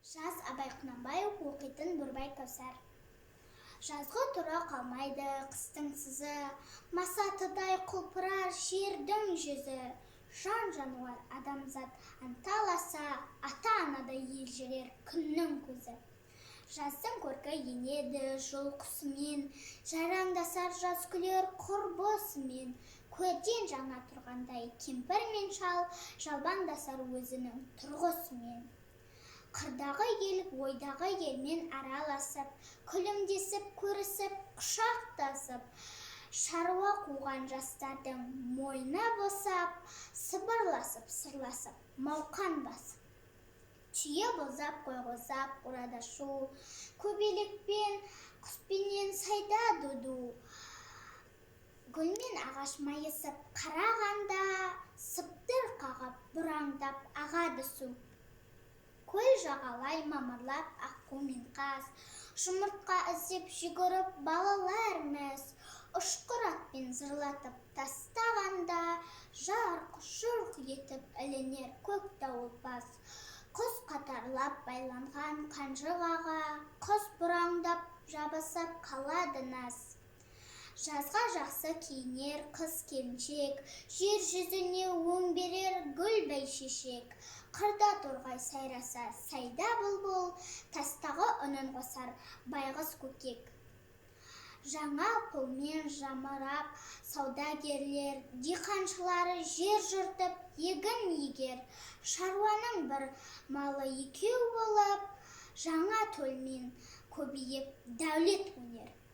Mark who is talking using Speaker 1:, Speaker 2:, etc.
Speaker 1: Жаз Абай Құнанбаев оқитын Бурбай Кәусар. Жазғы тұра қалмайды қыстың сызы, масатыдай құлпырар жердің жүзі. Жан-жануар адамзат анталаса, ата-анадай елжірер күннің көзі. Жаздың көркі енеді жыл құсымен, жараңдасар жаз күлер құрбысымен. Көрден жаңа тұрғандай кемпір мен шал, жалбаңдасар өзінің тұрғысымен. Қырдағы ел ойдағы елмен араласып, күлімдесіп, көрісіп, құшақтасып, шаруа қуған жастардың мойны босап, сыбырласып, сырласып, мауқан басып. Түйе бозап, қой қозап, урада шу, көбелекпен, құспенен сайда дуду. Гүлмен ағаш майысып, қарағанда, сыптыр қағып, бұраңдап, ағады су. Көл жағалай мамырлап аққу мен қаз, жұмыртқа іздеп жүгіріп балалар мәз. Ұшқыр атпен зырлатып тастағанда, жарқ-жұрқ етіп ілінер көк дауылпаз. Құс қатарлап байланған қанжығаға, құс бұраңдап жабысып қалады наз. Жазға жақсы киінер қыз келіншек, жер жүзіне өң берер гүл бәйшешек. Қырда торғай сайраса сайда бұлбұл, тастағы үнін қосар байғыз көкек. Жаңа қолмен жамырап саудагерлер, диқаншылары жер жыртып егін егер. Шаруаның бір малы екеу болып, жаңа төлмен көбейіп дәулет өнер.